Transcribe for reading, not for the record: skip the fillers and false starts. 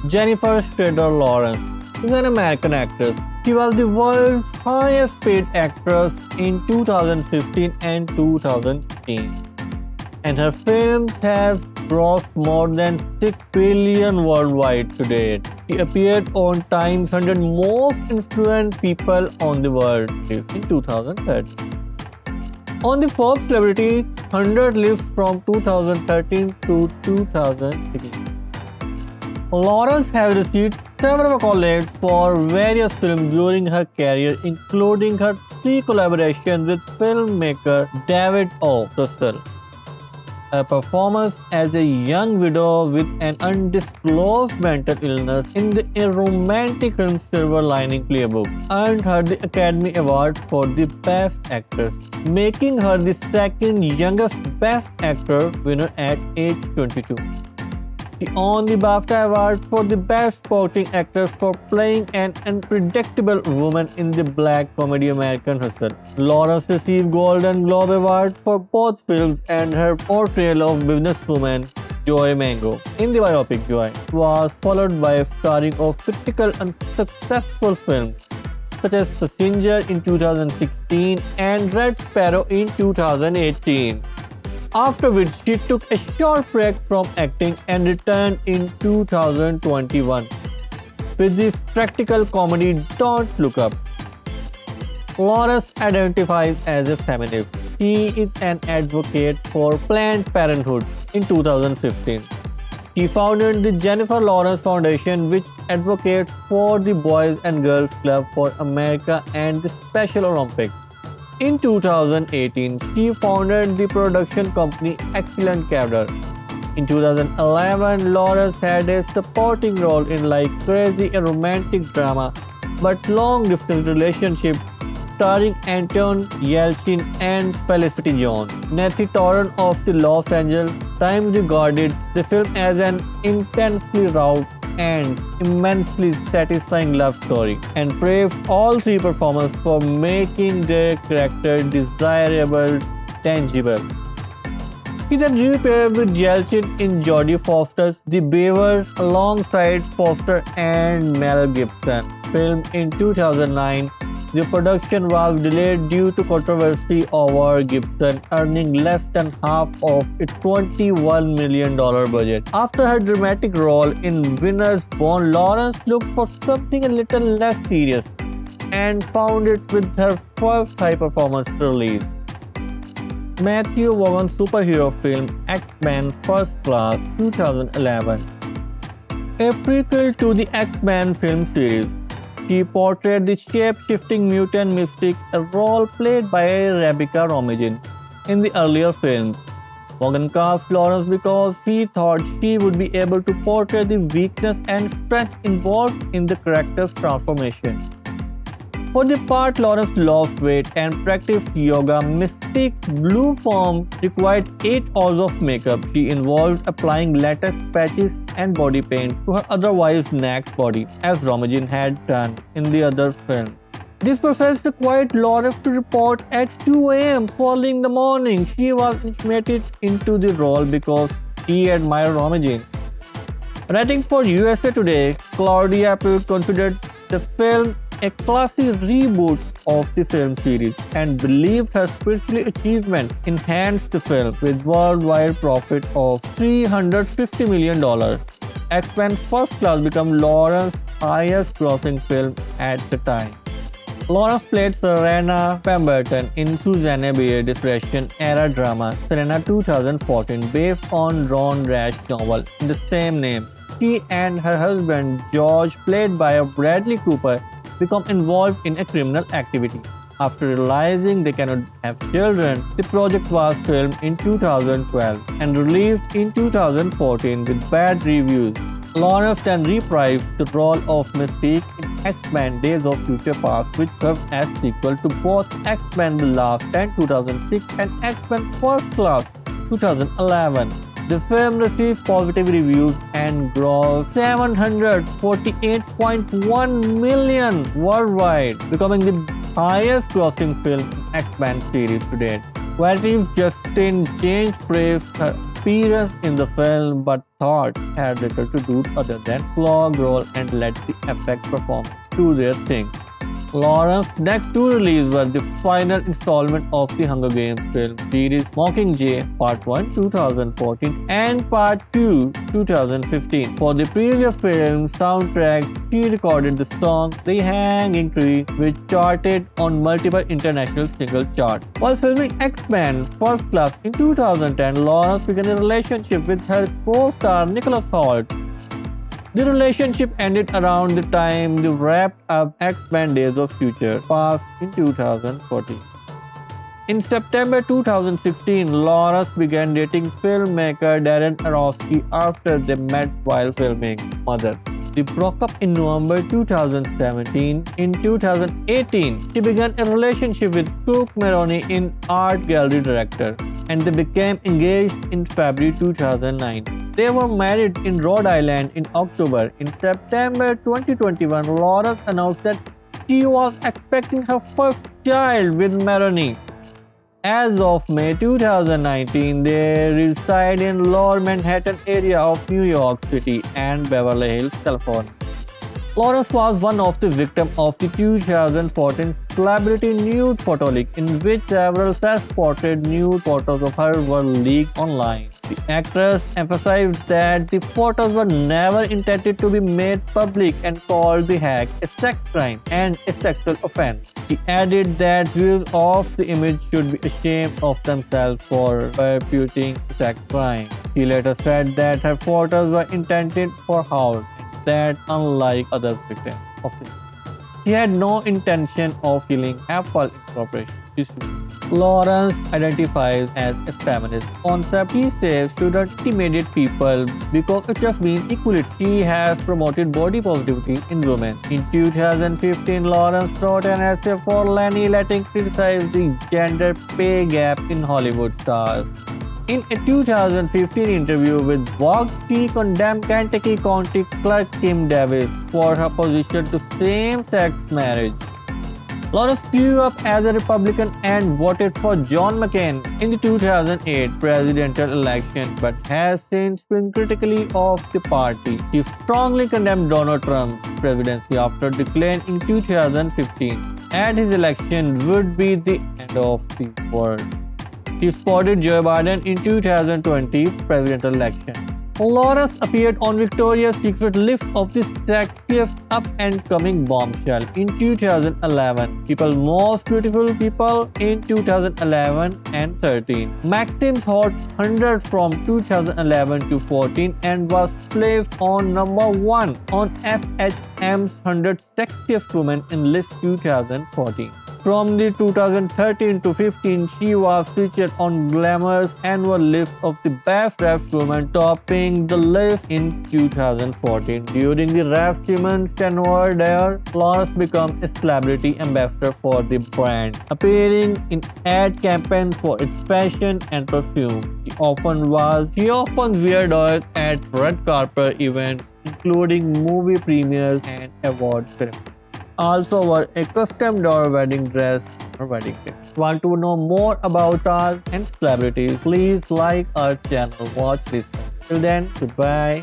Jennifer Shrader Lawrence is an American actress. She was the world's highest paid actress in 2015 and 2016, and her films have grossed more than 6 billion worldwide to date. She appeared on Time's 100 Most Influential People on the World list in 2013. On the Forbes Celebrity 100 list from 2013 to 2016. Lawrence has received several accolades for various films during her career, including her 3 collaborations with filmmaker David O. Russell, a performance as a young widow with an undisclosed mental illness in the romantic film Silver Linings Playbook, earned her the Academy Award for the Best Actress, making her the second youngest Best Actor winner at age 22. She won the BAFTA Award for the Best Supporting Actress for playing an unpredictable woman in the black comedy American Hustle. Lawrence received Golden Globe Award for both films, and her portrayal of businesswoman Joy Mangano in the biopic Joy was followed by a starring of critical unsuccessful films such as Passenger in 2016 and Red Sparrow in 2018. After which she took a short break from acting and returned in 2021 with the practical comedy Don't Look Up. Lawrence identifies as a feminist. She is an advocate for Planned Parenthood in 2015. She founded the Jennifer Lawrence Foundation, which advocates for the Boys and Girls Club for America and the Special Olympics. In 2018, she founded the production company Excellent Career. In 2011, Lawrence had a supporting role in Like Crazy, a romantic drama but long-distance relationship starring Anton Yelchin and Felicity Jones. Nancy Torren of the Los Angeles Times regarded the film as an intensely raw and immensely satisfying love story, and praised all 3 performers for making their character desirable, tangible. He then repaired with Yelchin in Jodie Foster's The Beaver alongside Foster and Mel Gibson film in 2009. The production was delayed due to controversy over Gibson earning less than half of its $21 million budget. After her dramatic role in Winter's Bone, Lawrence looked for something a little less serious and found it with her first high-performance release, Matthew Vaughan's superhero film X-Men First Class 2011, a prequel to the X-Men film series. She portrayed the shape-shifting mutant Mystique, a role played by Rebecca Romijn in the earlier films. Vaughan cast Lawrence because he thought she would be able to portray the weakness and strength involved in the character's transformation. For the part, Lawrence lost weight and practiced yoga. Mystique's blue form required 8 hours of makeup. She involved applying latex patches and body paint to her otherwise naked body, as Romijn had done in the other film. This process required Lawrence to report at 2 a.m. following the morning. She was intimated into the role because she admired Romijn. Writing for USA Today, Claudia Pugh considered the film a classy reboot of the film series and believed her spiritual achievement enhanced the film with worldwide profit of $350 million. X-Men First Class became Lawrence's highest grossing film at the time. Lawrence played Serena Pemberton in Susanne Bier's Depression-era drama Serena 2014, based on Ron Rash's novel in the same name. She and her husband George, played by Bradley Cooper, become involved in a criminal activity. After realizing they cannot have children, the project was filmed in 2012 and released in 2014 with bad reviews. Lawrence then reprised the role of Mystique in X-Men Days of Future Past, which served as sequel to both X-Men The Last Stand 2006 and X-Men First Class 2011. The film received positive reviews and grossed $748.1 million worldwide, becoming the highest grossing film in X-Men series to date. Variety's Justin James praised her appearance in the film but thought had little to do other than flog role and let the effect performance do their thing. Lawrence's next two releases were the final installment of the Hunger Games film series Mockingjay Part 1 2014 and Part 2 2015. For the previous film soundtrack, she recorded the song The Hanging Tree, which charted on multiple international single charts. While filming X-Men First Class in 2010, Lawrence began a relationship with her co-star Nicholas Hoult. The relationship ended around the time they wrapped up X-Men Days of Future Past in 2014. In September 2016, Lawrence began dating filmmaker Darren Aronofsky after they met while filming Mother. They broke up in November 2017. In 2018, she began a relationship with Cook Maroney, an art gallery director, and they became engaged in February 2009. They were married in Rhode Island in October. In September 2021, Lawrence announced that she was expecting her first child with Maroney. As of May 2019, they reside in Lower Manhattan area of New York City and Beverly Hills, California. Lawrence was one of the victims of the 2014 celebrity nude photo leak, in which several self-portrait nude photos of her were leaked online. The actress emphasized that the photos were never intended to be made public and called the hack a sex crime and a sexual offense. She added that viewers of the image should be ashamed of themselves for perpetrating a sex crime. She later said that her photos were intended for Hoult, that unlike other victims of this, he had no intention of killing Apple Incorporation. Lawrence identifies as a feminist concept. He says shouldn't intimidate people because it just means equality. She has promoted body positivity in women. In 2015, Lawrence wrote an essay for Lenny letting criticize the gender pay gap in Hollywood stars. In a 2015 interview with Vogue, she condemned Kentucky County Clerk Kim Davis for her position to same-sex marriage. Lawrence grew up as a Republican and voted for John McCain in the 2008 presidential election, but has since been critically of the party. She strongly condemned Donald Trump's presidency after declaring in 2015 that his election would be the end of the world. She supported Joe Biden in 2020 presidential election. Lawrence appeared on Victoria's Secret list of the sexiest up-and-coming bombshell in 2011. People's Most Beautiful People in 2011 and 13. Maxim's Hot 100 from 2011 to 14 and was placed on number 1 on FHM's 100 Sexiest Women in list 2014. From the 2013 to 15, she was featured on Glamour's annual list of the best rap women, topping the list in 2014. During the Raf Simons tenure there, Lawrence became a celebrity ambassador for the brand, appearing in ad campaigns for its fashion and perfume. She often wears oils at red carpet events, including movie premieres and award ceremonies. Also wore a custom door wedding dress or wedding day. Want to know more about stars and celebrities? Please like our channel. Watch this one. Till then, goodbye.